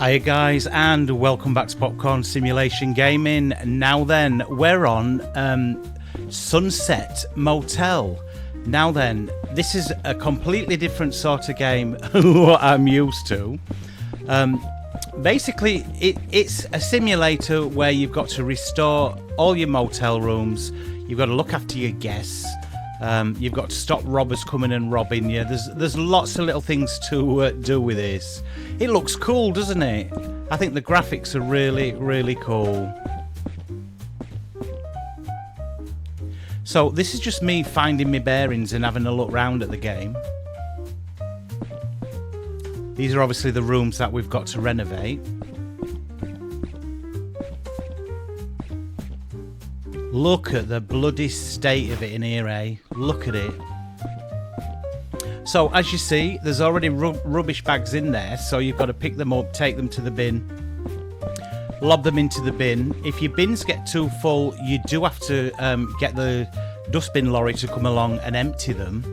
Hiya guys, and welcome back to Popcorn Simulation Gaming. Now then, we're on Sunset Motel. Now then, this is a completely different sort of game what I'm used to. Basically, it's a simulator where you've got to restore all your motel rooms. You've got to look after your guests. You've got to stop robbers coming and robbing you. There's lots of little things to do with this. It looks cool, doesn't it? I think the graphics are really, really cool. So this is just me finding my bearings and having a look round at the game. These are obviously the rooms that we've got to renovate. Look at the bloody state of it in here, eh? Look at it. So, as you see, there's already rubbish bags in there, so you've got to pick them up, take them to the bin, lob them into the bin. If your bins get too full, you do have to get the dustbin lorry to come along and empty them.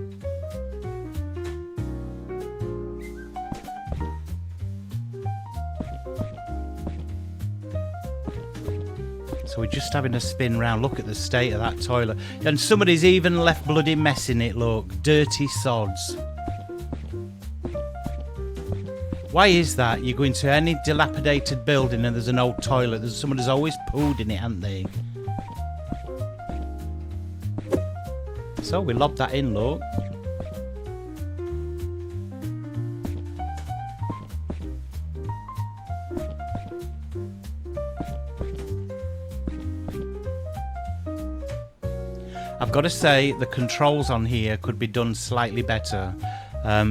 So we're just having a spin round. Look at the state of that toilet. And somebody's even left bloody mess in it, look. Dirty sods. Why is that? You go into any dilapidated building and there's an old toilet. Somebody's always pooed in it, haven't they? So we lobbed that in, look. I've got to say, the controls on here could be done slightly better.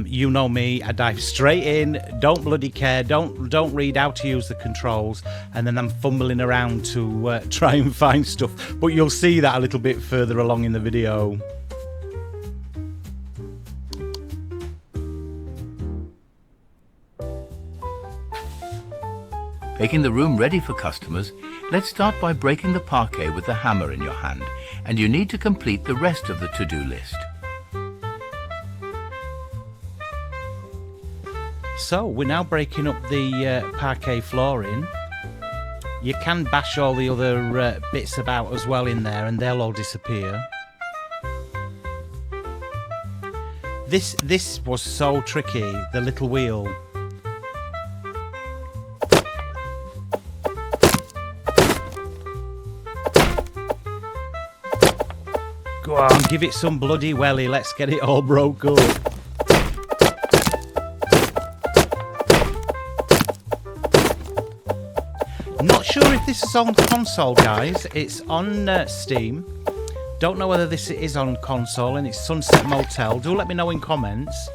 You know me, I dive straight in, don't bloody care, don't read how to use the controls, and then I'm fumbling around to try and find stuff. But you'll see that a little bit further along in the video. Making the room ready for customers, let's start by breaking the parquet with the hammer in your hand, and you need to complete the rest of the to-do list. So we're now breaking up the parquet flooring. You can bash all the other bits about as well in there and they'll all disappear. This was so tricky, the little wheel. Go on, give it some bloody welly, let's get it all broke up. Not sure if this is on console, guys. It's on Steam. Don't know whether this is on console, and it's Sunset Motel. Do let me know in comments.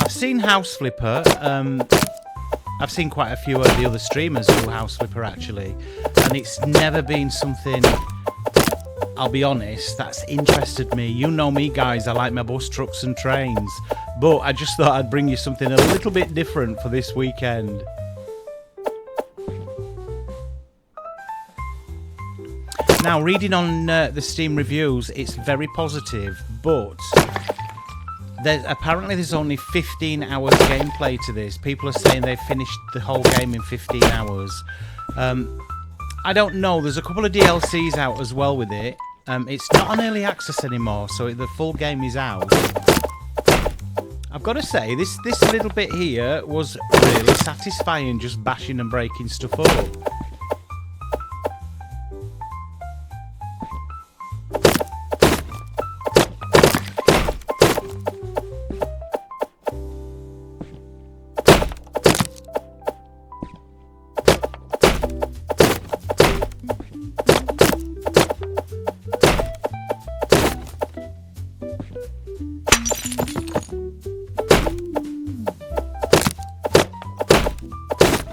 I've seen House Flipper. I've seen quite a few of the other streamers do House Flipper, actually. And it's never been something, I'll be honest, that's interested me. You know me, guys. I like my bus, trucks and trains. But I just thought I'd bring you something a little bit different for this weekend. Now, reading on the Steam reviews, it's very positive, but apparently there's only 15 hours gameplay to this. People are saying they've finished the whole game in 15 hours. I don't know, there's a couple of DLCs out as well with it. It's not on early access anymore, so the full game is out. I've got to say, this little bit here was really satisfying, just bashing and breaking stuff up.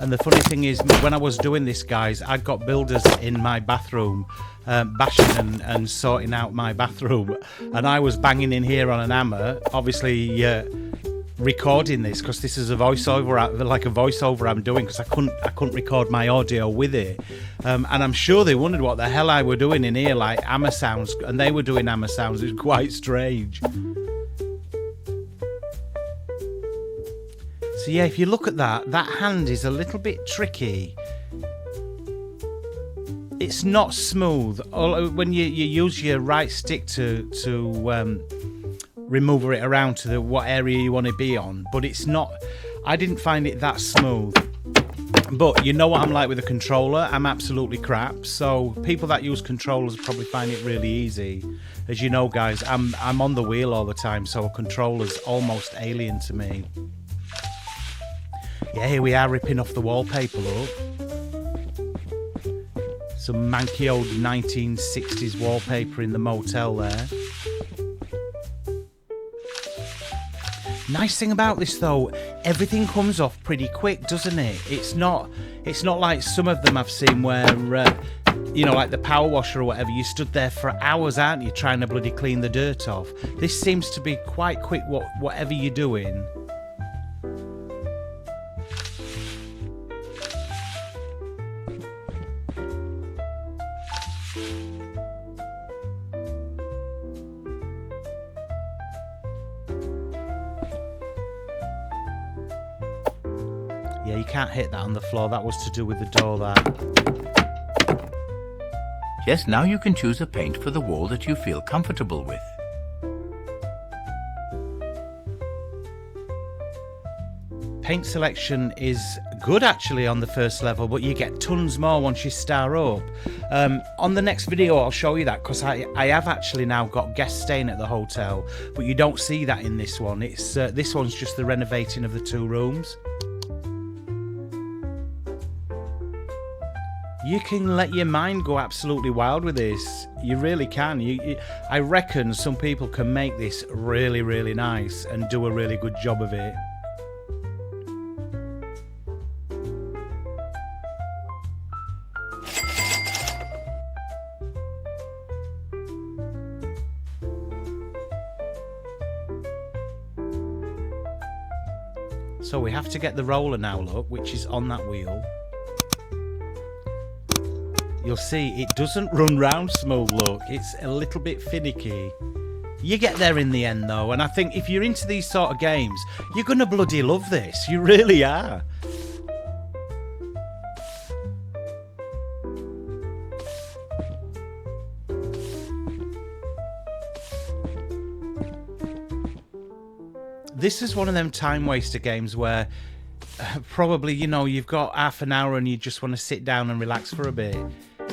And the funny thing is, when I was doing this, guys, I got builders in my bathroom, bashing and sorting out my bathroom, and I was banging in here on an hammer, obviously recording this because this is a voiceover, like a voiceover I'm doing, because I couldn't record my audio with it, and I'm sure they wondered what the hell I were doing in here, like hammer sounds, and they were doing hammer sounds. It was quite strange. So yeah, if you look at that hand is a little bit tricky. It's not smooth. When you use your right stick to remove it around to what area you want to be on, but it's not. I didn't find it that smooth. But you know what I'm like with a controller, I'm absolutely crap. So people that use controllers probably find it really easy. As you know, guys, I'm on the wheel all the time, so a controller's almost alien to me. Yeah, here we are ripping off the wallpaper, look. Some manky old 1960s wallpaper in the motel there. Nice thing about this though, everything comes off pretty quick, doesn't it? It's not like some of them I've seen where, you know, like the power washer or whatever, you stood there for hours, aren't you, trying to bloody clean the dirt off. This seems to be quite quick, whatever you're doing. Yeah, you can't hit that on the floor. That was to do with the door, that. Yes, now you can choose a paint for the wall that you feel comfortable with. Paint selection is good actually on the first level, but you get tons more once you star up. On the next video I'll show you that, because I have actually now got guests staying at the hotel, but you don't see that in this one. It's this one's just the renovating of the 2 rooms. You can let your mind go absolutely wild with this. You really can. I reckon some people can make this really, really nice and do a really good job of it. So we have to get the roller now, look, which is on that wheel. You'll see it doesn't run round smooth, look. It's a little bit finicky. You get there in the end though, and I think if you're into these sort of games, you're gonna bloody love this. You really are. This is one of them time waster games where probably, you know, you've got half an hour and you just want to sit down and relax for a bit.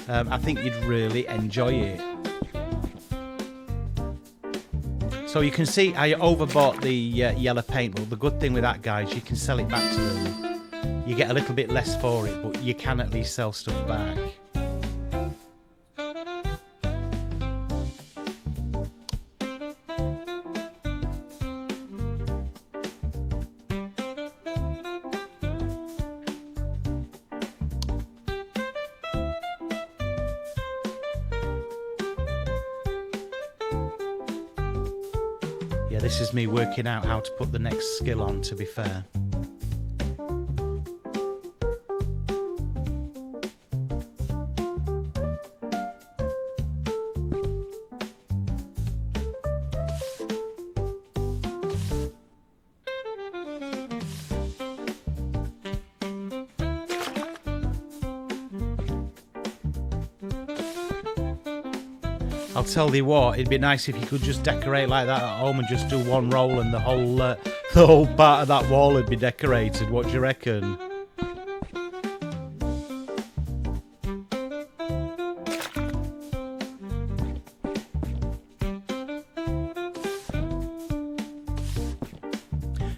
I think you'd really enjoy it. So you can see I overbought the yellow paint. Well, the good thing with that, guys, you can sell it back to them. You get a little bit less for it, but you can at least sell stuff back. Yeah, this is me working out how to put the next skill on, to be fair. I'll tell you what, it'd be nice if you could just decorate like that at home and just do one roll and the whole part of that wall would be decorated. What do you reckon?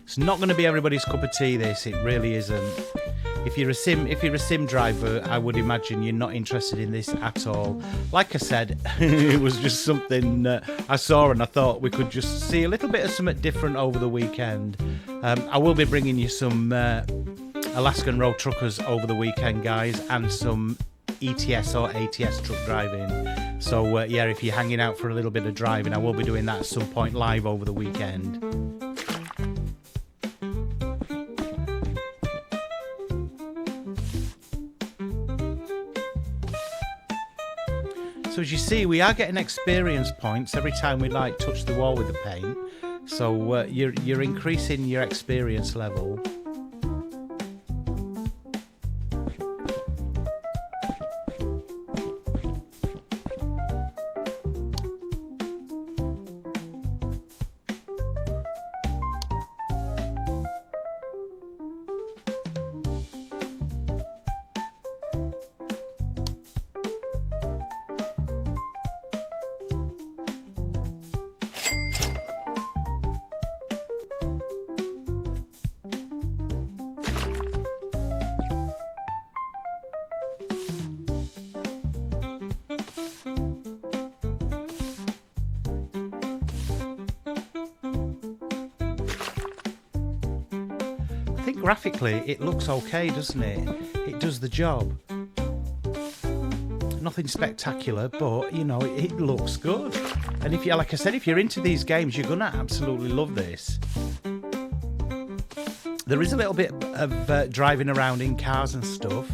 It's not going to be everybody's cup of tea, this. It really isn't. If you're a sim driver, I would imagine you're not interested in this at all. Like I said, it was just something I saw and I thought we could just see a little bit of something different over the weekend. I will be bringing you some Alaskan Road Truckers over the weekend, guys, and some ETS or ATS truck driving. So yeah, if you're hanging out for a little bit of driving, I will be doing that at some point live over the weekend. So as you see, we are getting experience points every time we touch the wall with the paint. So you're increasing your experience level. think graphically it looks okay, doesn't it? It does the job. Nothing spectacular, but you know, it looks good. And if you, like I said, if you're into these games, you're gonna absolutely love this. There is a little bit of driving around in cars and stuff.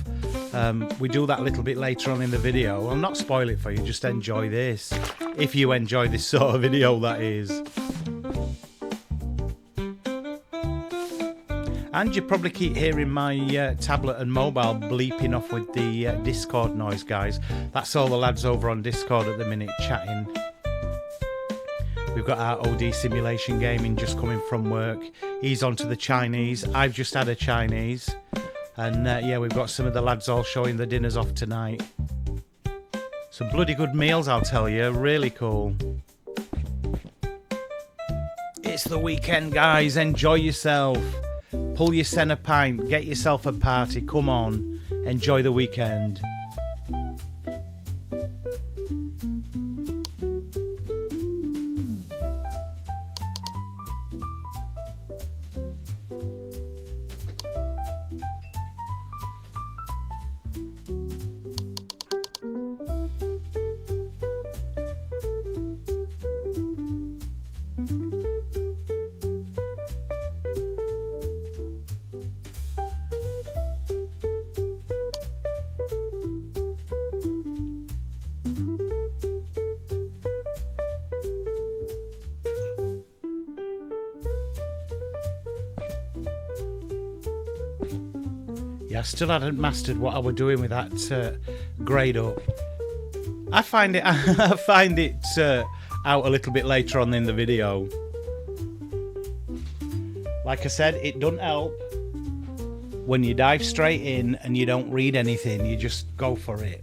We do that a little bit later on in the video. I'll not spoil it for you, just enjoy this. If you enjoy this sort of video, that is. And you probably keep hearing my tablet and mobile bleeping off with the Discord noise, guys. That's all the lads over on Discord at the minute chatting. We've got our OD simulation gaming just coming from work. He's on to the Chinese. I've just had a Chinese. And yeah, we've got some of the lads all showing the dinners off tonight. Some bloody good meals, I'll tell you. Really cool. It's the weekend, guys. Enjoy yourself. Pull your centre pint. Get yourself a party. Come on. Enjoy the weekend. Yeah, I still hadn't mastered what I was doing with that grade up. I find it out a little bit later on in the video. Like I said, it doesn't help when you dive straight in and you don't read anything. You just go for it.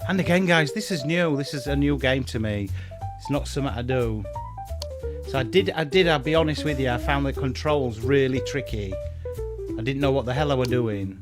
And again, guys, this is new. This is a new game to me. It's not something I do. So I'll be honest with you, I found the controls really tricky. I didn't know what the hell I was doing.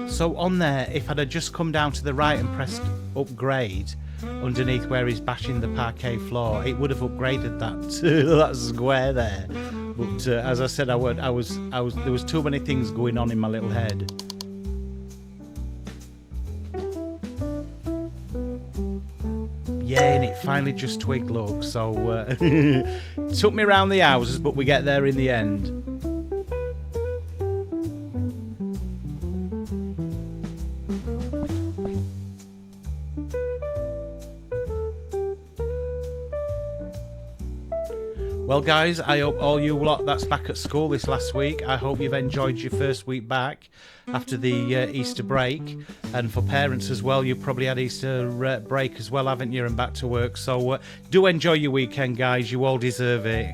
So on there, if I'd have just come down to the right and pressed upgrade underneath where he's bashing the parquet floor, it would have upgraded that square there. But as I said, there was too many things going on in my little head. Yeah, and it finally just twigged, look. So took me around the houses, but we get there in the end. Well, guys, I hope all you lot that's back at school this last week, I hope you've enjoyed your first week back after the Easter break. And for parents as well, you've probably had Easter break as well, haven't you, and back to work. So do enjoy your weekend, guys. You all deserve it.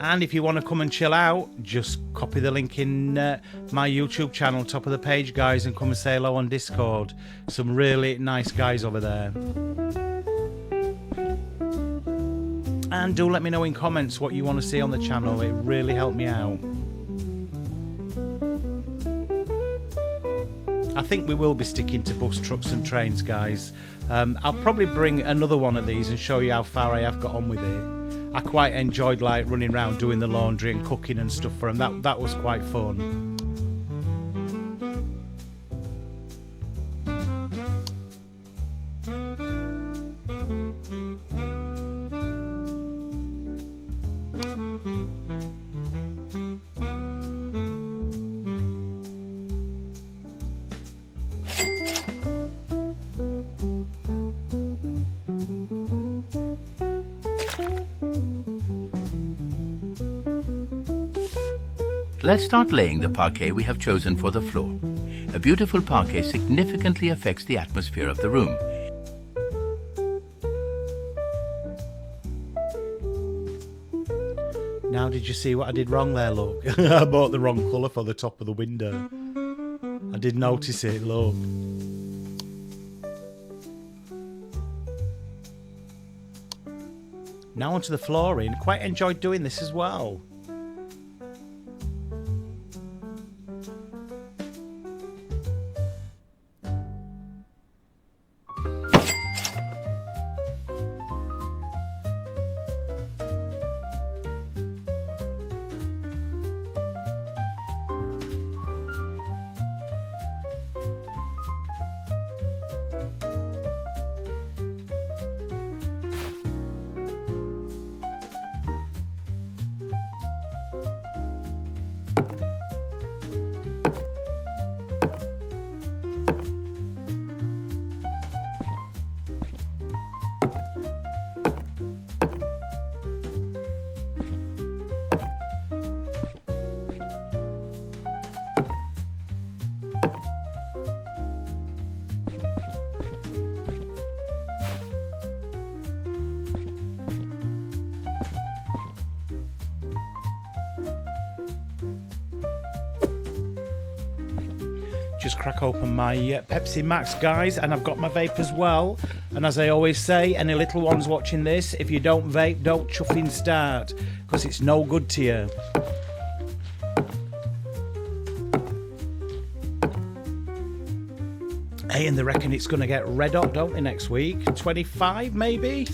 And if you want to come and chill out, just copy the link in my YouTube channel, top of the page, guys, and come and say hello on Discord. Some really nice guys over there. And do let me know in comments what you want to see on the channel. It really helped me out. I think we will be sticking to bus, trucks and trains, guys. I'll probably bring another one of these and show you how far I have got on with it. I quite enjoyed like running around doing the laundry and cooking and stuff for them. That was quite fun. Let's start laying the parquet we have chosen for the floor. A beautiful parquet significantly affects the atmosphere of the room. Now, did you see what I did wrong there? Look, I bought the wrong colour for the top of the window. I did notice it, look. Now onto the flooring. Quite enjoyed doing this as well. Just crack open my Pepsi Max, guys, and I've got my vape as well. And as I always say, any little ones watching this, if you don't vape, don't chuffing start, because it's no good to you. Hey, and they reckon it's going to get red hot, don't they, next week? 25 maybe?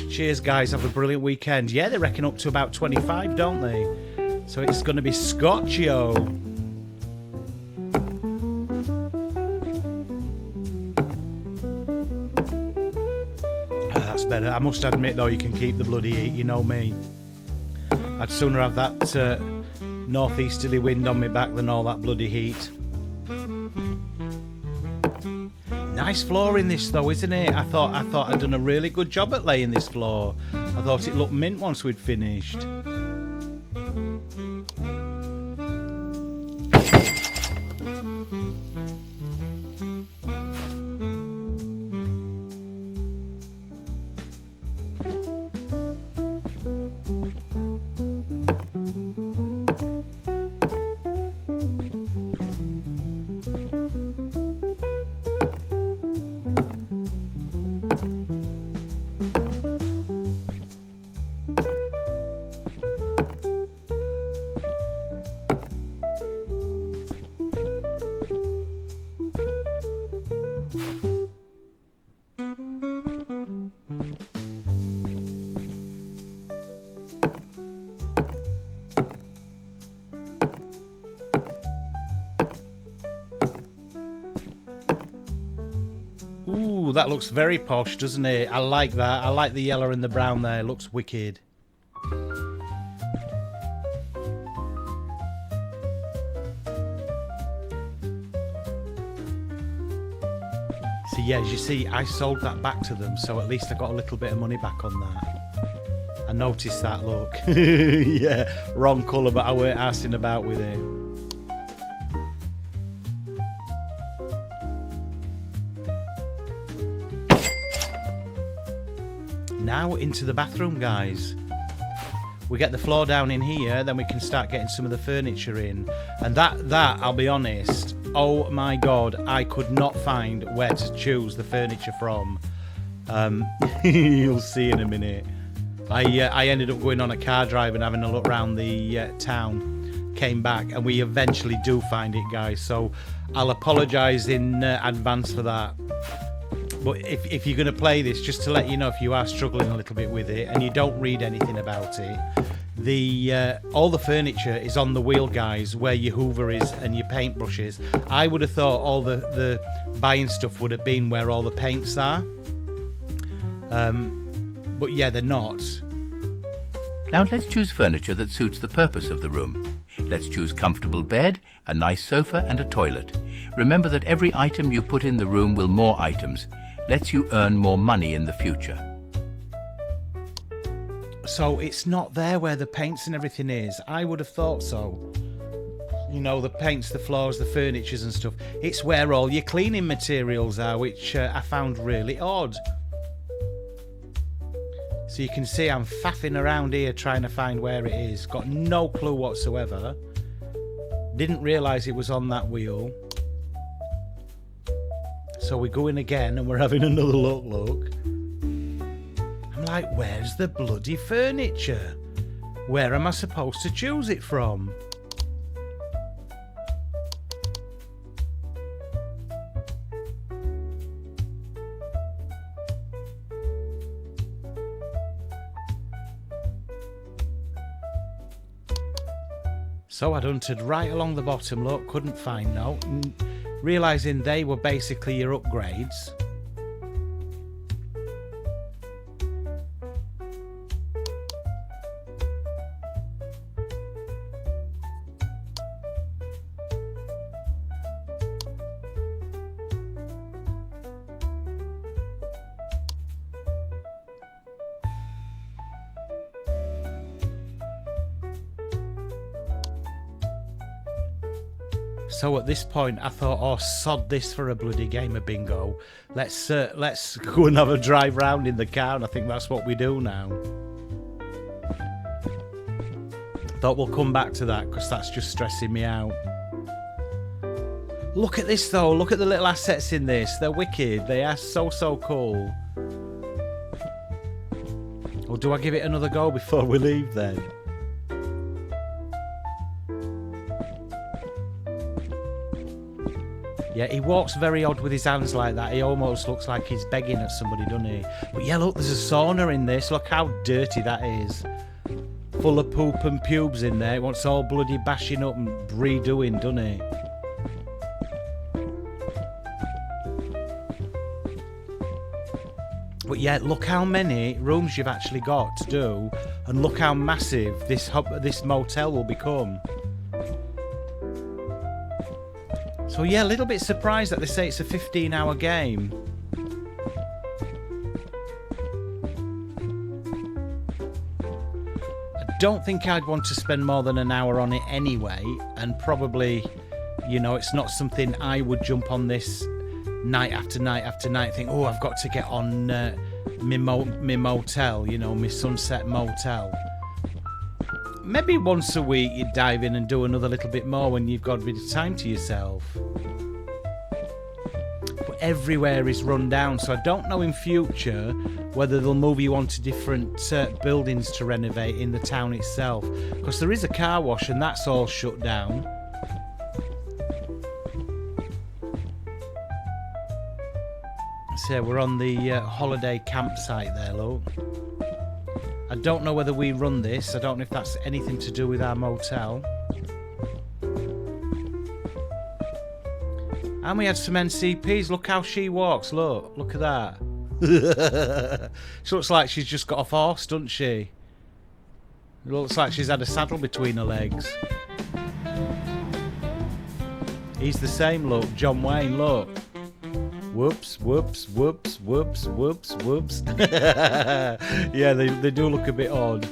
Cheers, guys, have a brilliant weekend. Yeah, they reckon up to about 25, don't they? So it's going to be Scotch-o. That's better. I must admit, though, you can keep the bloody heat, you know me. I'd sooner have that northeasterly wind on me back than all that bloody heat. Nice floor in this, though, isn't it? I thought I'd done a really good job at laying this floor. I thought it looked mint once we'd finished. Ooh, that looks very posh, doesn't it? I like that. I like the yellow and the brown there. It looks wicked. So yeah, as you see, I sold that back to them, so at least I got a little bit of money back on that. I noticed that, look. Yeah, wrong colour, but I weren't arsing about with it. Now into the bathroom, guys. We get the floor down in here, then we can start getting some of the furniture in. And that I'll be honest, oh my god, I could not find where to choose the furniture from. You'll see in a minute. I ended up going on a car drive and having a look around the town. Came back and we eventually do find it, guys. So I'll apologise in advance for that. But if you're going to play this, just to let you know, if you are struggling a little bit with it and you don't read anything about it, all the furniture is on the wheel, guys, where your hoover is and your paintbrushes. I would have thought all the buying stuff would have been where all the paints are. But yeah, they're not. Now let's choose furniture that suits the purpose of the room. Let's choose comfortable bed, a nice sofa and a toilet. Remember that every item you put in the room will more items. Lets you earn more money in the future. So it's not there where the paints and everything is. I would have thought so. You know, the paints, the floors, the furnitures and stuff. It's where all your cleaning materials are, which I found really odd. So you can see I'm faffing around here trying to find where it is. Got no clue whatsoever. Didn't realise it was on that wheel. So we go in again and we're having another look. I'm like, where's the bloody furniture? Where am I supposed to choose it from? So I'd hunted right along the bottom, look, couldn't find no. Realising they were basically your upgrades. So at this point, I thought, oh, sod this for a bloody game of bingo. Let's go and have a drive round in the car, and I think that's what we do now. Thought we'll come back to that, because that's just stressing me out. Look at this, though. Look at the little assets in this. They're wicked. They are so, so cool. Or do I give it another go before we leave, then? Yeah, he walks very odd with his hands like that. He almost looks like he's begging at somebody, doesn't he? But yeah, look, there's a sauna in this. Look how dirty that is. Full of poop and pubes in there. It wants all bloody bashing up and redoing, doesn't it? But yeah, look how many rooms you've actually got to do. And look how massive this motel will become. So yeah, a little bit surprised that they say it's a 15-hour game. I don't think I'd want to spend more than an hour on it anyway, and probably, you know, it's not something I would jump on this night after night after night, think, oh, I've got to get on my motel, you know, my sunset motel. Maybe once a week you'd dive in and do another little bit more when you've got a bit of time to yourself. But everywhere is run down, so I don't know in future whether they'll move you on to different buildings to renovate in the town itself. Because there is a car wash and that's all shut down. So we're on the holiday campsite there, look. I don't know whether we run this. I don't know if that's anything to do with our motel. And we had some NCPs. Look how she walks. Look at that. She looks like she's just got off horse, doesn't she? It looks like she's had a saddle between her legs. He's the same, look. John Wayne, look. Whoops, whoops, whoops, whoops, whoops, whoops. Yeah, they do look a bit odd.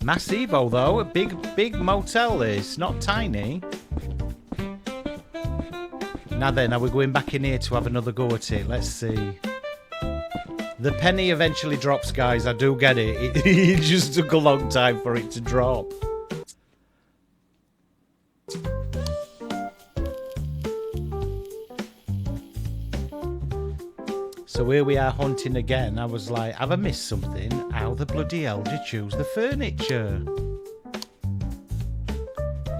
Massivo though, a big motel this, not tiny. Now then, are we going back in here to have another go at it? Let's see. The penny eventually drops, guys, I do get it. It just took a long time for it to drop. So here we are hunting again. I was like, have I missed something? How the bloody hell did you choose the furniture?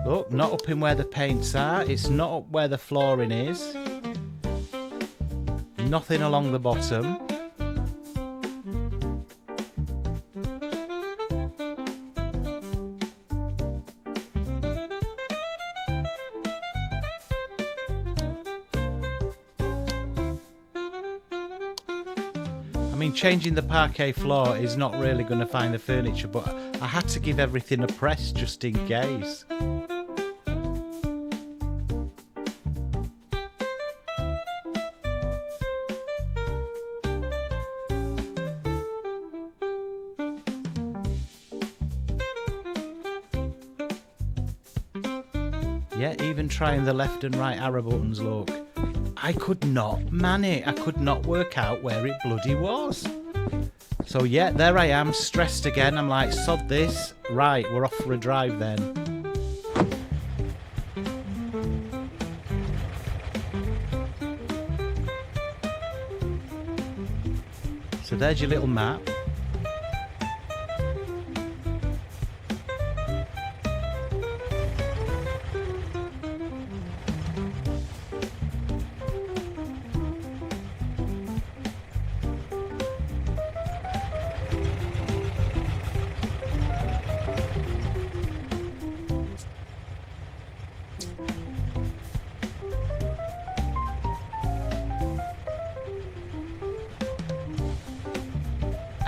Look, not up in where the paints are. It's not up where the flooring is. Nothing along the bottom. I mean, changing the parquet floor is not really going to find the furniture, but I had to give everything a press just in case. Yeah, even trying the left and right arrow buttons, look. I could not man it. I could not work out where it bloody was. So yeah, there I am, stressed again. I'm like, sod this. Right, we're off for a drive then. So there's your little map.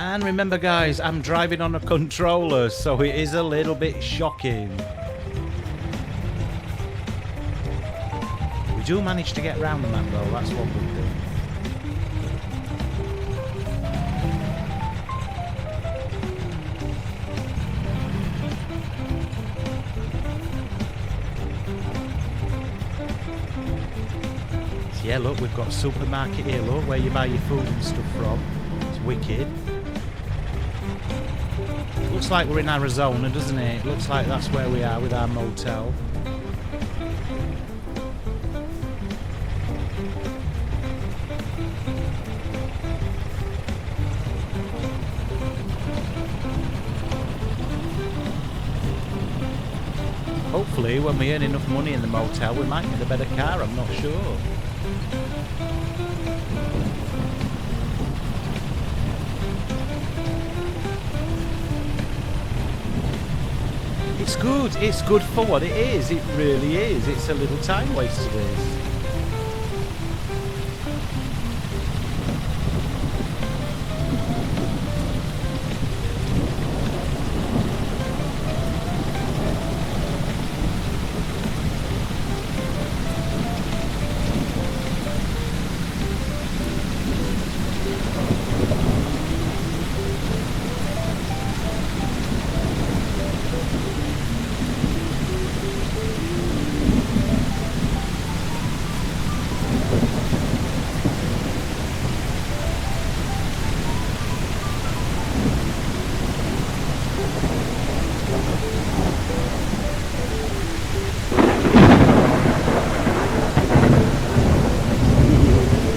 And remember guys, I'm driving on a controller, so it is a little bit shocking. We do manage to get round the map though, that's one good thing. So yeah, look, we've got a supermarket here, look, where you buy your food and stuff from. It's wicked. Looks like we're in Arizona, doesn't it? Looks like that's where we are with our motel. Hopefully, when we earn enough money in the motel, we might get a better car, I'm not sure. It's good for what it is, it really is. It's a little time waster this.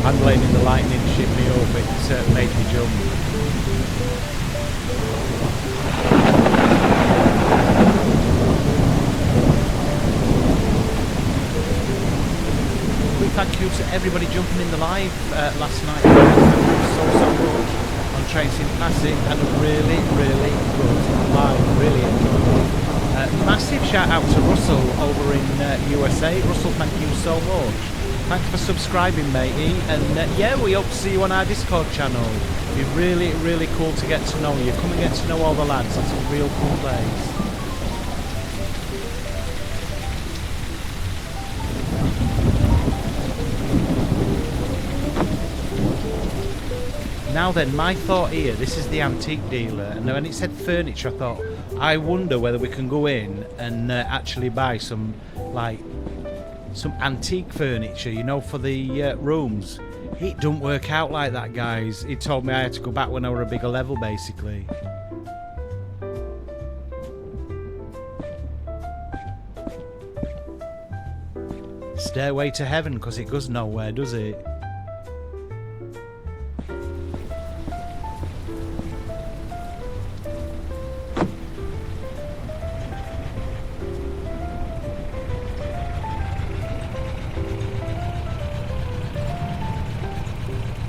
I'm blaming the lightning shit me up, it made me jump. Quick thank you to everybody jumping in the live last night. Thank you so much on Train Sim Classic, and a really good live, really enjoyed it. Massive shout out to Russell over in USA. Russell, thank you so much. Thanks for subscribing, matey, and yeah, we hope to see you on our Discord channel. It'd be really cool to get to know you. Come and get to know all the lads, it's a real cool place. Now then, my thought here, this is the antique dealer, and when it said furniture, I thought, I wonder whether we can go in and actually buy some, like, some antique furniture, you know, for the rooms. It don't work out like that, guys. He told me I had to go back when I were a bigger level, basically. Stairway to heaven, because it goes nowhere, does it?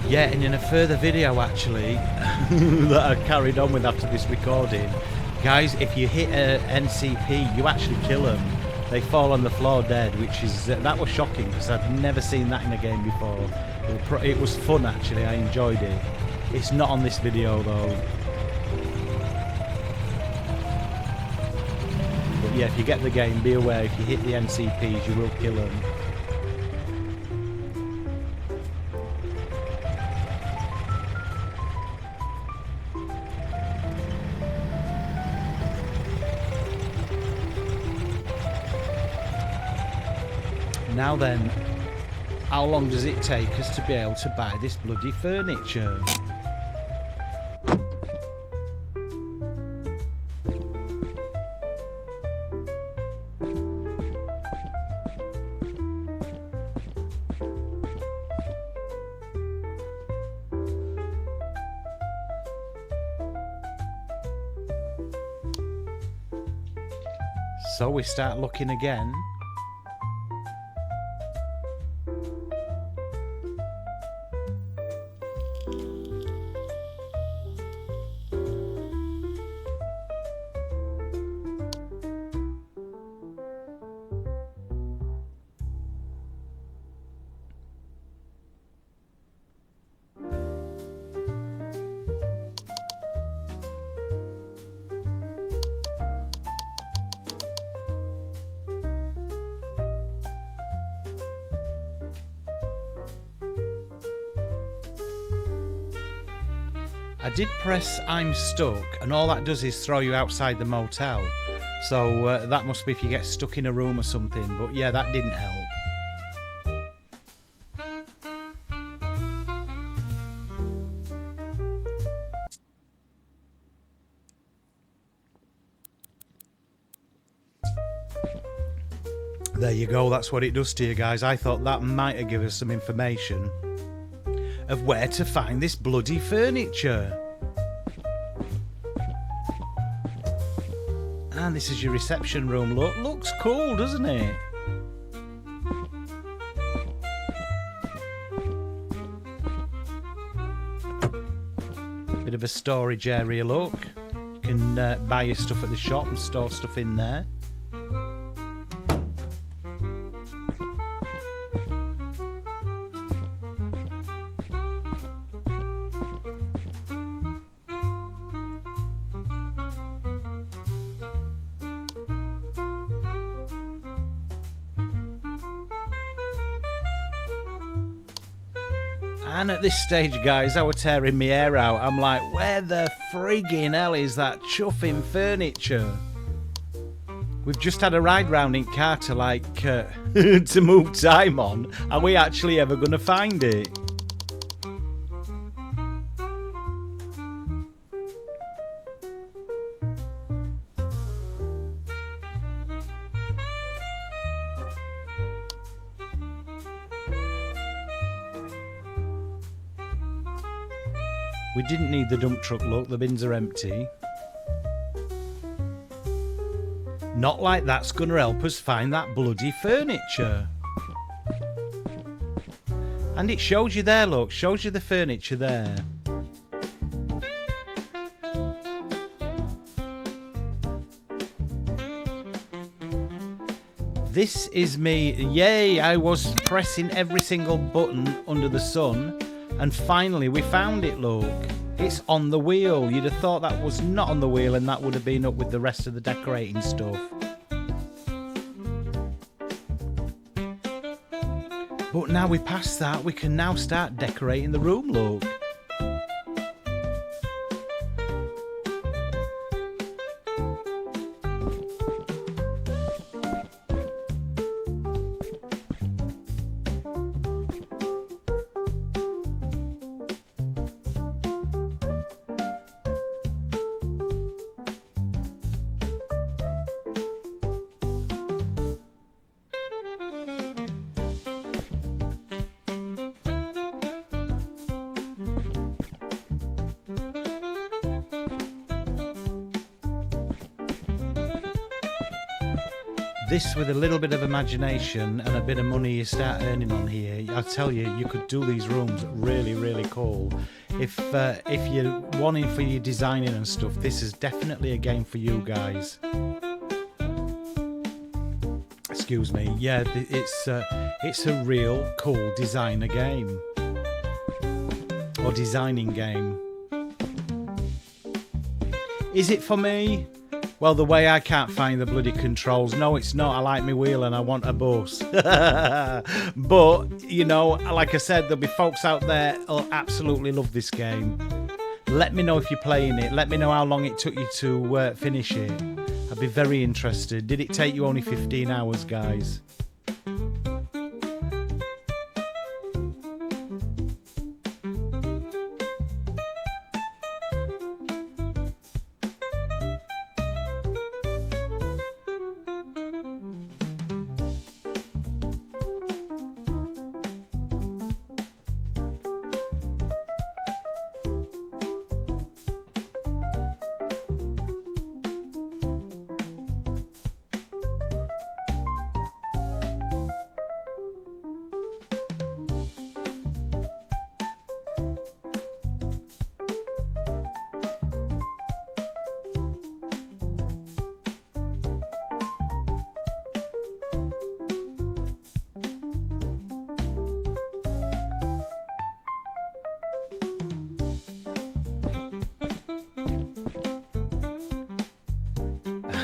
Yeah, and in a further video actually that I carried on with after this recording, guys, if you hit a NCP, you actually kill them. They fall on the floor dead, which is that was shocking because I'd never seen that in a game before. It was fun actually, I enjoyed it. It's not on this video though. But yeah, if you get the game, be aware if you hit the NCPs, you will kill them. Now then, how long does it take us to be able to buy this bloody furniture? So we start looking again. I did press I'm stuck, and all that does is throw you outside the motel. So that must be if you get stuck in a room or something. But yeah, that didn't help. There you go, that's what it does to you guys. I thought that might have given us some information of where to find this bloody furniture. And this is your reception room. Look, looks cool, doesn't it? Bit of a storage area, look. You can buy your stuff at the shop and store stuff in there. And at this stage, guys, I was tearing my hair out. I'm like, where the friggin' hell is that chuffing furniture? We've just had a ride round in car to, like, to move time on. Are we actually ever going to find it? We didn't need the dump truck, look, the bins are empty. Not like that's going to help us find that bloody furniture. And it shows you there, look, shows you the furniture there. This is me. Yay, I was pressing every single button under the sun. And finally we found it, look. It's on the wheel. You'd have thought that was not on the wheel and that would have been up with the rest of the decorating stuff. But now we passed that, we can now start decorating the room, look. This, with a little bit of imagination and a bit of money you start earning on here, I tell you, you could do these rooms really, really cool. If you're wanting for your designing and stuff, this is definitely a game for you guys. Excuse me. Yeah, it's a real cool designer game. Or designing game. Is it for me? Well, the way I can't find the bloody controls. No, it's not. I like my wheel and I want a bus. But, you know, like I said, there'll be folks out there who'll absolutely love this game. Let me know if you're playing it. Let me know how long it took you to finish it. I'd be very interested. Did it take you only 15 hours, guys?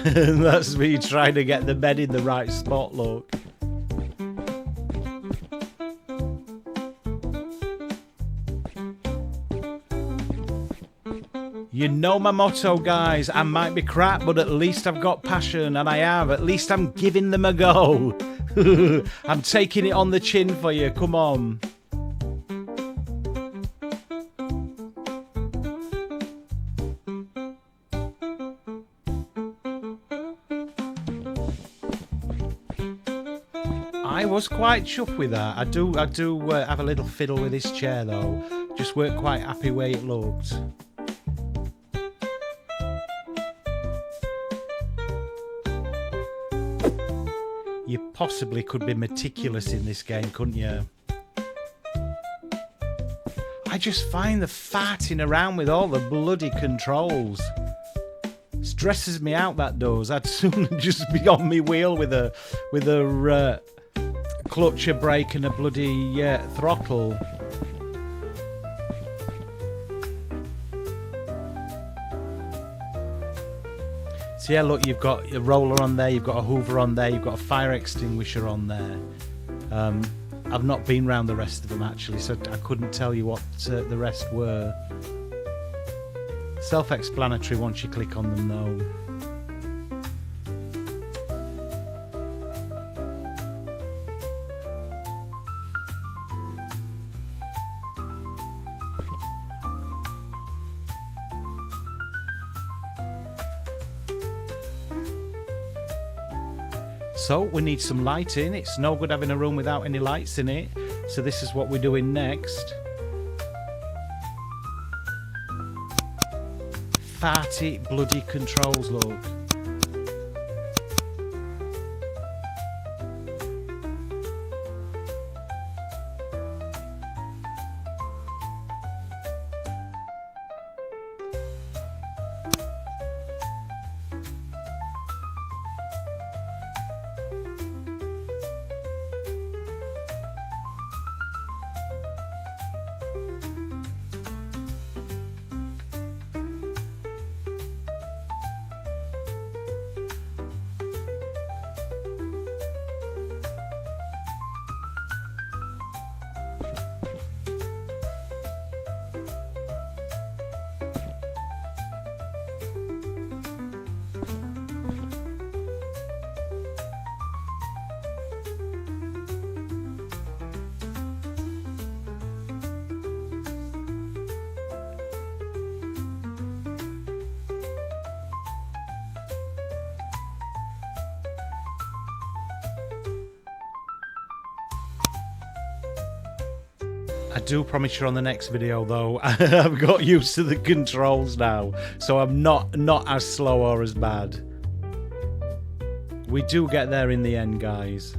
That's me trying to get the bed in the right spot, look. You know my motto, guys. I might be crap, but at least I've got passion, and I have. At least I'm giving them a go. I'm taking it on the chin for you. Come on. I was quite chuffed with that. I do have a little fiddle with this chair though. Just weren't quite happy where it looked. You possibly could be meticulous in this game, couldn't you? I just find the farting around with all the bloody controls stresses me out. That does. I'd sooner just be on my wheel with a clutch, a brake, and a bloody throttle. So yeah, look, you've got a roller on there, you've got a hoover on there, you've got a fire extinguisher on there. I've not been round the rest of them actually, so I couldn't tell you what the rest were. Self-explanatory once you click on them though. So we need some lighting. It's no good having a room without any lights in it. So this is what we're doing next. Farty bloody controls, look. I do promise you on the next video though, I've got used to the controls now, so I'm not as slow or as bad. We do get there in the end, guys.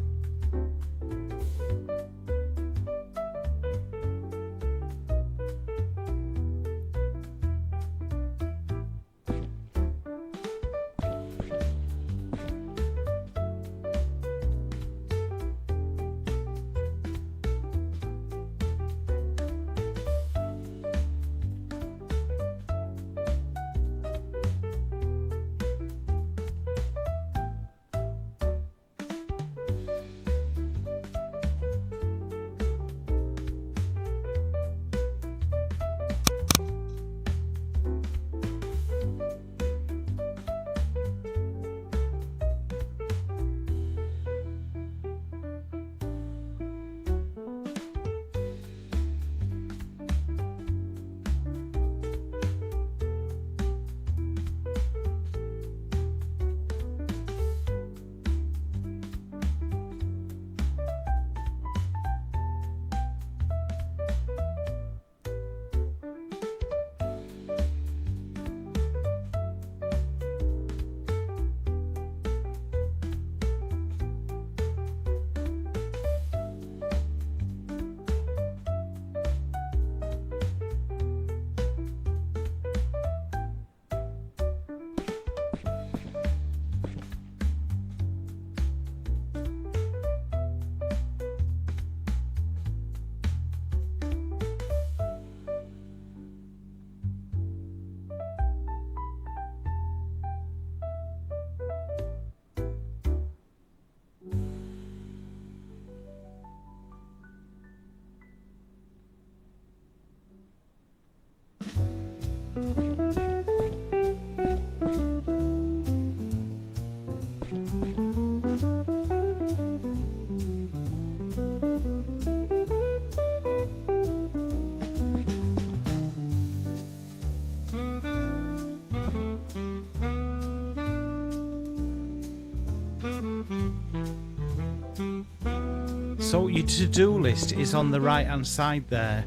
So your to-do list is on the right hand side there.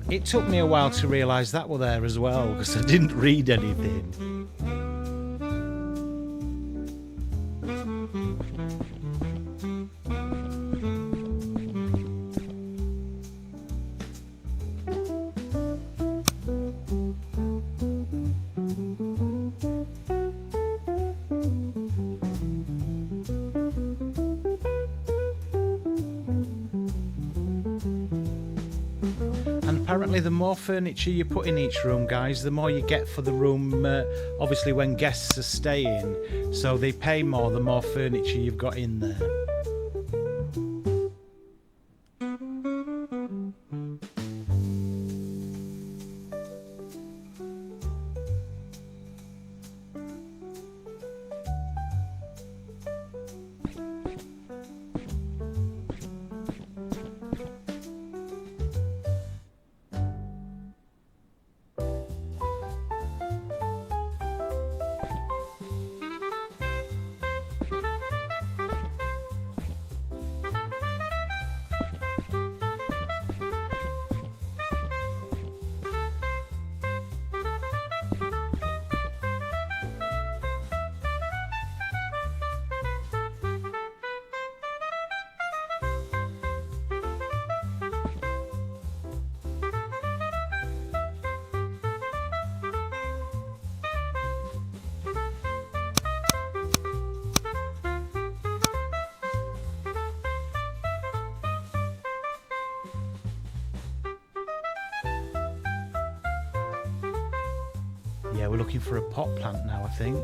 It took me a while to realise that were there as well, because I didn't read anything. And apparently the more furniture you put in each room, guys, the more you get for the room, obviously when guests are staying. So they pay more the more furniture you've got in there. Yeah, we're looking for a pot plant now, I think.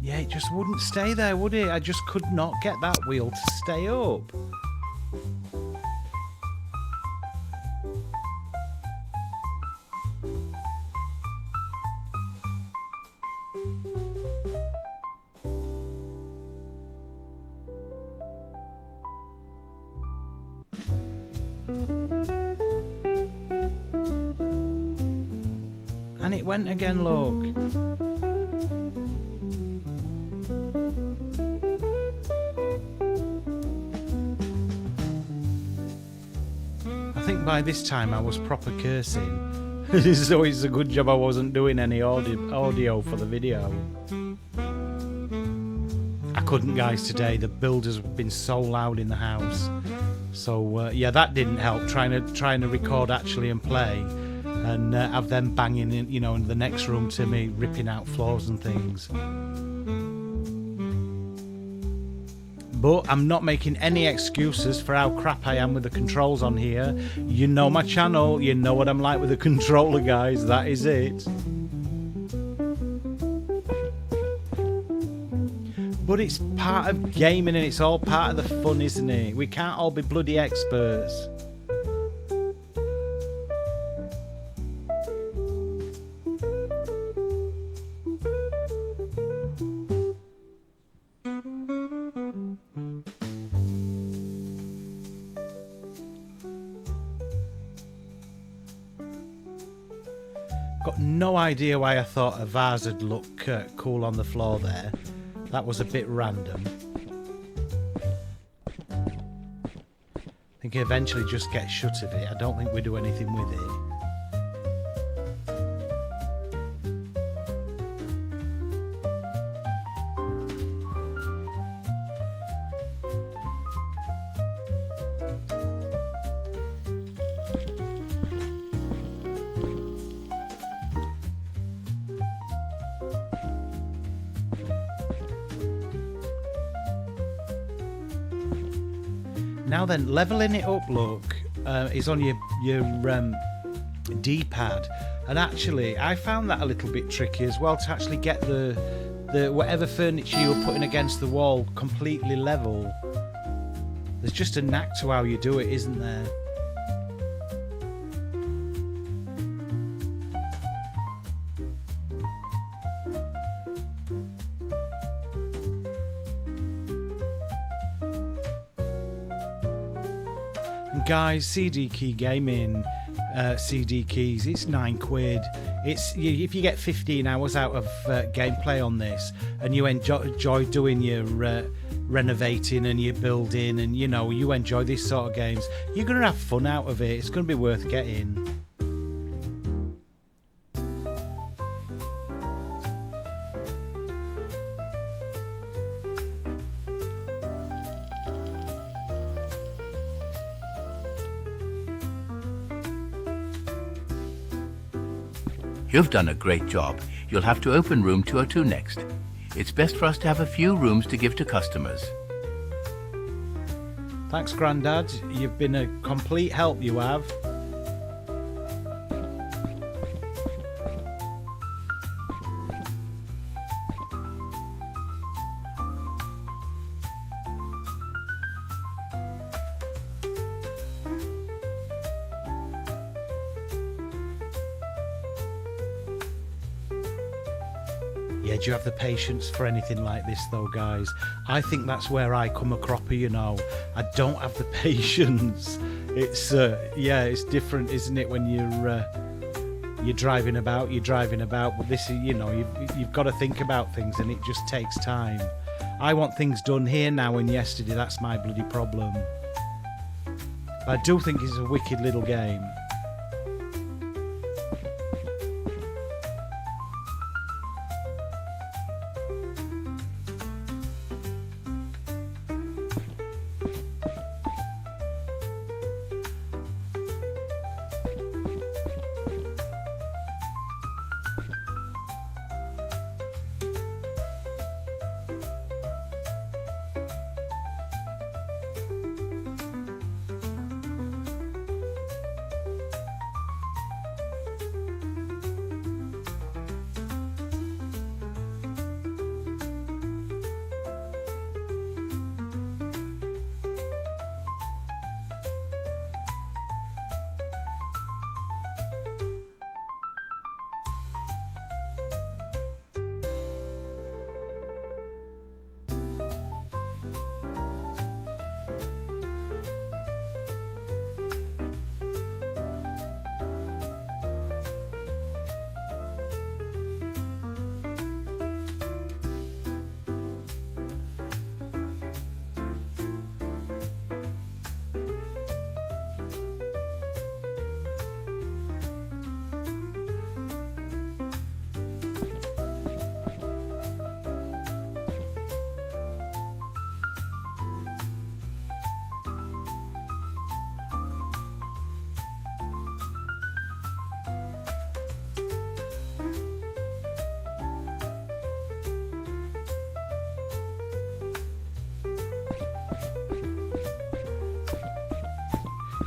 Yeah, it just wouldn't stay there, would it? I just could not get that wheel to stay up. And it went again, look. I think by this time I was proper cursing. So it's a good job I wasn't doing any audio for the video. I couldn't, guys, today. The builders have been so loud in the house. So yeah, that didn't help. Trying to record actually and play, and have them banging in, you know, in the next room to me, ripping out floors and things. But I'm not making any excuses for how crap I am with the controls on here. You know my channel, you know what I'm like with the controller, guys. That is it. But it's part of gaming and it's all part of the fun, isn't it? We can't all be bloody experts. Got no idea why I thought a vase would look cool on the floor there. That was a bit random. I think it eventually just gets shut of it. I don't think we do anything with it. Now then, leveling it up, look, is on your D-pad, and actually I found that a little bit tricky as well, to actually get the whatever furniture you're putting against the wall completely level. There's just a knack to how you do it, isn't there? And guys, CD Key Gaming, CD keys, it's £9. It's if you get 15 hours out of gameplay on this, and you enjoy doing your renovating and your building, and you know, you enjoy these sort of games, you're gonna have fun out of it. It's gonna be worth getting. You've done a great job. You'll have to open room 202 next. It's best for us to have a few rooms to give to customers. Thanks, Grandad. You've been a complete help, you have. Yeah, do you have the patience for anything like this though, guys? I think that's where I come a cropper, you know. I don't have the patience. It's yeah, it's different, isn't it, when you're driving about, but this is, you know, you've got to think about things, and it just takes time. I want things done here, now, and yesterday. That's my bloody problem. But I do think it's a wicked little game.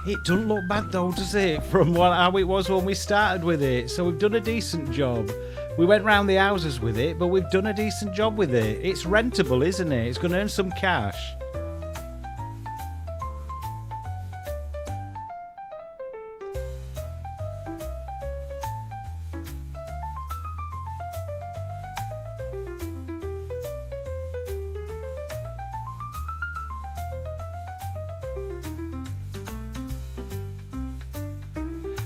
It doesn't look bad though, does it, from how it was when we started with it? So we've done a decent job. We went round the houses with it, but we've done a decent job with it. It's rentable, isn't it? It's going to earn some cash.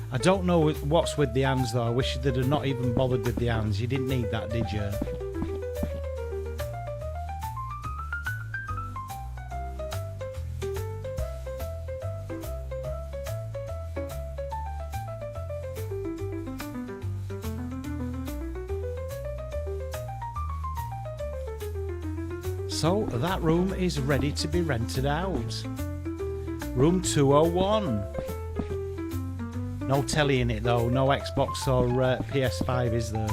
I don't know what's with the hands though. I wish they'd have not even bothered with the hands. You didn't need that, did you? So that room is ready to be rented out. Room 201. No telly in it though, no Xbox or PS5, is there?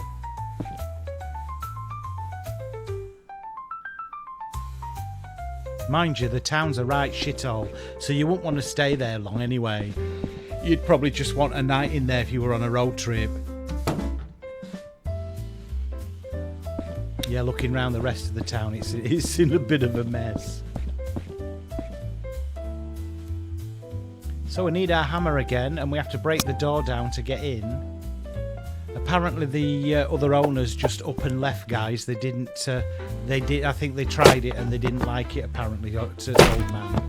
Mind you, the town's a right shithole, so you wouldn't want to stay there long anyway. You'd probably just want a night in there if you were on a road trip. Yeah, looking around the rest of the town, it's in a bit of a mess. So we need our hammer again, and we have to break the door down to get in. Apparently the other owners just up and left, guys. They didn't, I think they tried it and they didn't like it, apparently, to the old man.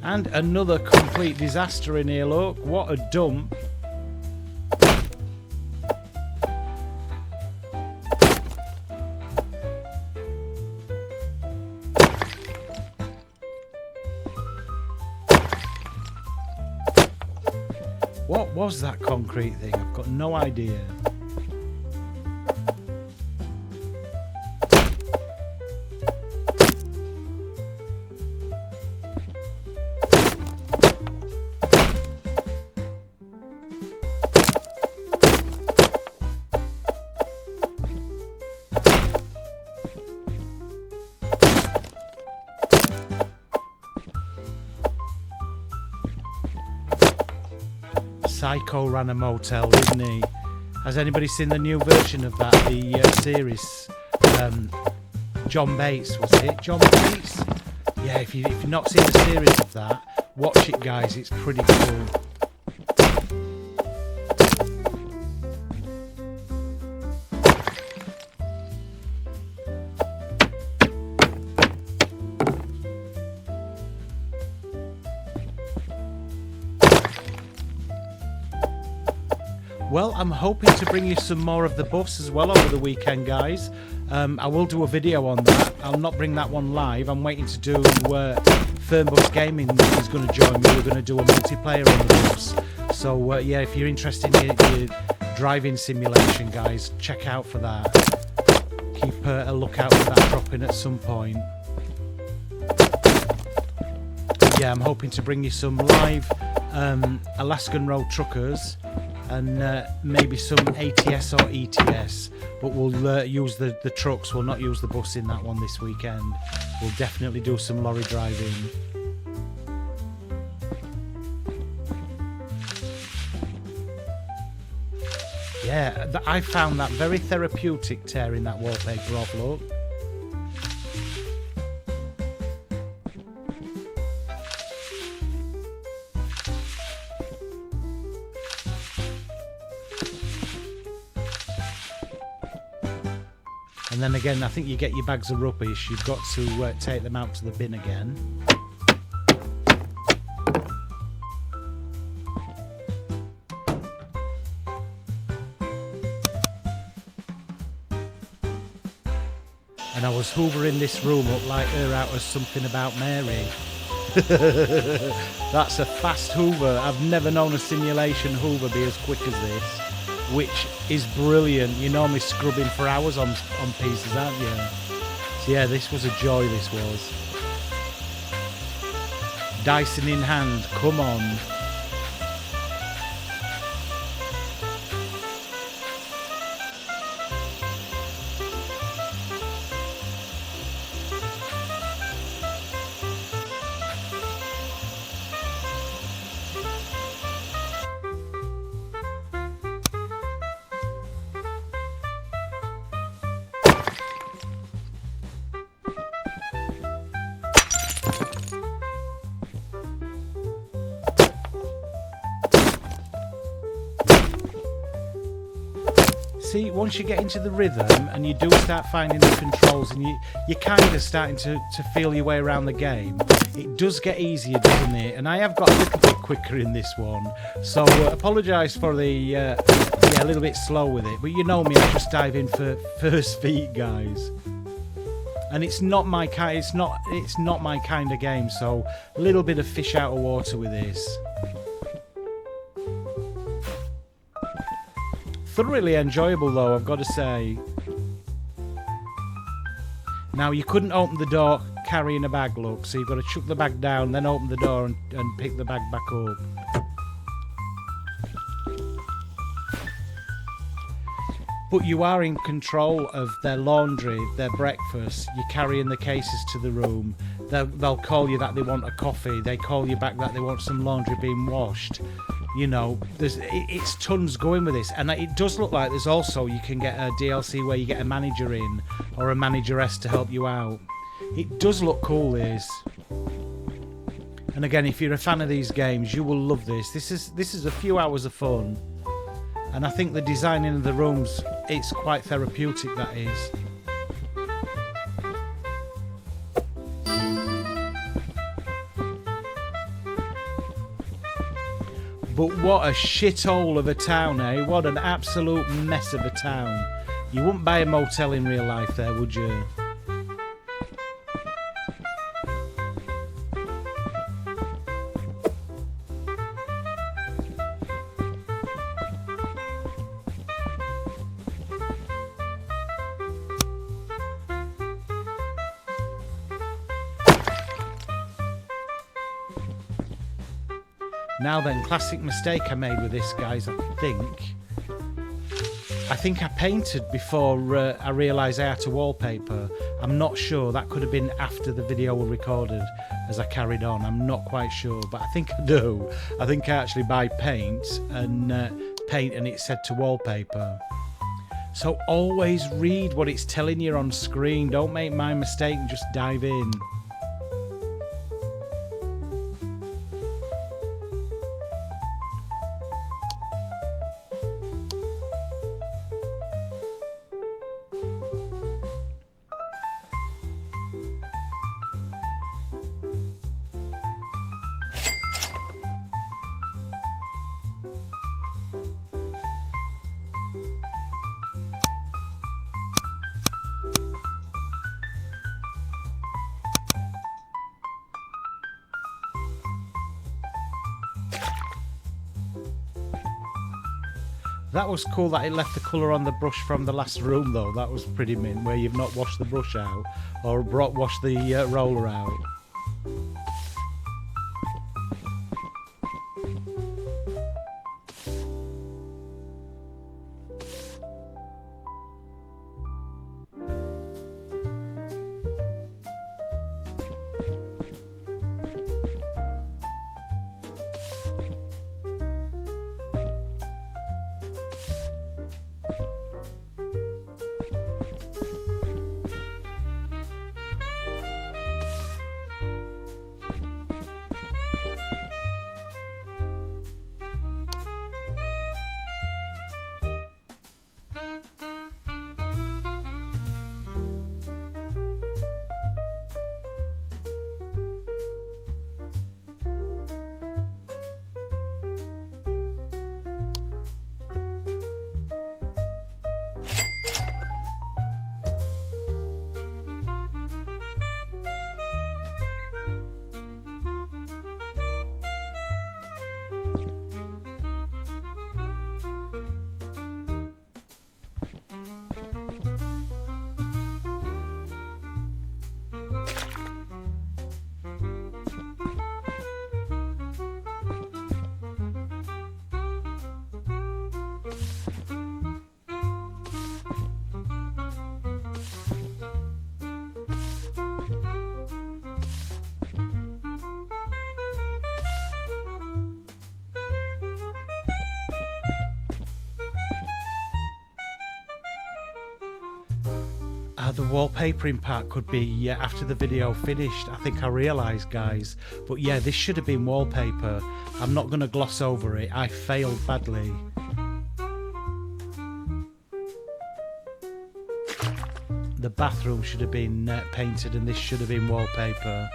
And another complete disaster in here, look. What a dump. What was that concrete thing? I've got no idea. Psycho ran a motel, didn't he? Has anybody seen the new version of that? The series? John Bates, was it? John Bates? Yeah, if you've not seen the series of that, watch it, guys. It's pretty cool. Well, I'm hoping to bring you some more of the buffs as well over the weekend, guys. I will do a video on that. I'll not bring that one live. I'm waiting to do Fernbus Gaming is going to join me. We're going to do a multiplayer on the buffs. So, yeah, if you're interested in your driving simulation, guys, check out for that. Keep a lookout for that dropping at some point. Yeah, I'm hoping to bring you some live Alaskan Road Truckers and maybe some ATS or ETS, but we'll use the trucks. We'll not use the bus in that one this weekend. We'll definitely do some lorry driving. Yeah, I found that very therapeutic, tearing that wallpaper off, look. And then again, I think you get your bags of rubbish, you've got to take them out to the bin again. And I was hoovering this room up like her out as Something About Mary. That's a fast hoover. I've never known a simulation hoover be as quick as this, which is brilliant. You're normally scrubbing for hours on pieces, aren't you? So yeah, this was a joy, this was. Dyson in hand, come on. See, once you get into the rhythm and you do start finding the controls and you're kind of starting to feel your way around the game, it does get easier, doesn't it? And I have got a little bit quicker in this one, so apologise for the yeah, a little bit slow with it, but you know me, I just dive in for first feet, guys. And it's not my kind. It's not my kind of game. So a little bit of fish out of water with this. Thoroughly enjoyable though, I've got to say. Now you couldn't open the door carrying a bag, look, so you've got to chuck the bag down, then open the door and pick the bag back up. But you are in control of their laundry, their breakfast. You're carrying the cases to the room. They'll call you that they want a coffee. They call you back that they want some laundry being washed. You know, it's tons going with this. And it does look like there's also, you can get a DLC where you get a manager in or a manageress to help you out. It does look cool, this. And again, if you're a fan of these games, you will love this. This is a few hours of fun. And I think the designing of the rooms, it's quite therapeutic, that is. But what a shithole of a town, eh? What an absolute mess of a town. You wouldn't buy a motel in real life there, would you? Now then, classic mistake I made with this, guys, I think I painted before I realised I had to wallpaper. I'm not sure. That could have been after the video was recorded as I carried on. I'm not quite sure, but I think I do. I think I actually buy paint and it said to wallpaper. So always read what it's telling you on screen. Don't make my mistake and just dive in. That was cool that it left the colour on the brush from the last room, though. That was pretty mint, where you've not washed the brush out or washed the roller out. The wallpapering part could be after the video finished, I think I realised, guys. But yeah, this should have been wallpaper. I'm not going to gloss over it. I failed badly. The bathroom should have been painted and this should have been wallpaper.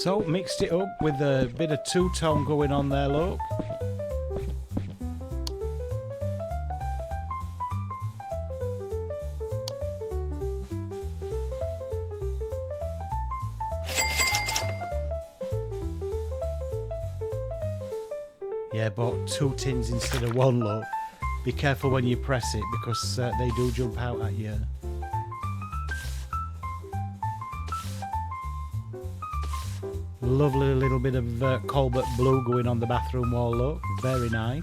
So mixed it up with a bit of two-tone going on there, look. Yeah, bought 2 tins instead of 1, look. Be careful when you press it because they do jump out at you. Lovely little bit of Colbert blue going on the bathroom wall, look. Very nice.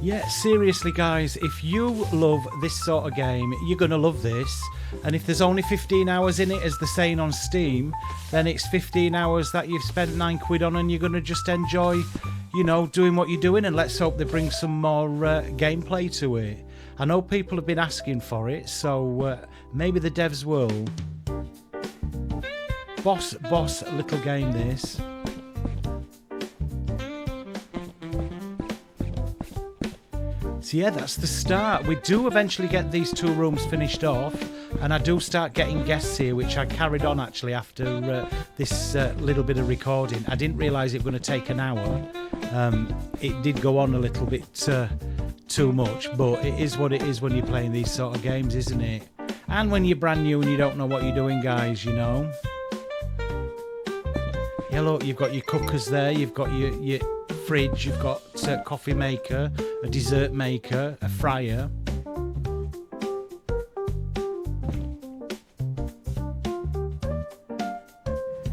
Yeah, seriously guys, if you love this sort of game, you're going to love this. And if there's only 15 hours in it, as they're saying on Steam, then it's 15 hours that you've spent £9 on and you're going to just enjoy, you know, doing what you're doing. And let's hope they bring some more gameplay to it. I know people have been asking for it, so maybe the devs will. Boss little game this. So yeah, that's the start. We do eventually get these 2 rooms finished off, and I do start getting guests here, which I carried on actually after this little bit of recording. I didn't realise it was going to take an hour. It did go on a little bit too much, but it is what it is when you're playing these sort of games, isn't it? And when you're brand new and you don't know what you're doing, guys, you know. Yeah, look, you've got your cookers there, you've got your fridge, you've got a coffee maker, a dessert maker, a fryer.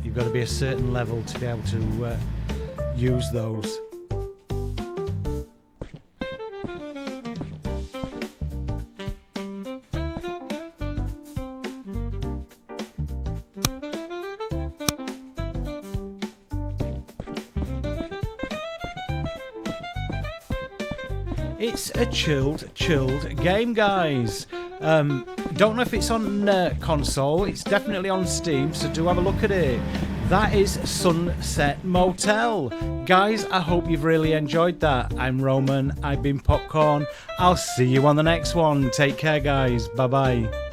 You've got to be a certain level to be able to use those. It's a chilled game, guys. Don't know if it's on console. It's definitely on Steam, so do have a look at it. That is Sunset Motel. Guys, I hope you've really enjoyed that. I'm Roman. I've been Popcorn. I'll see you on the next one. Take care, guys. Bye-bye.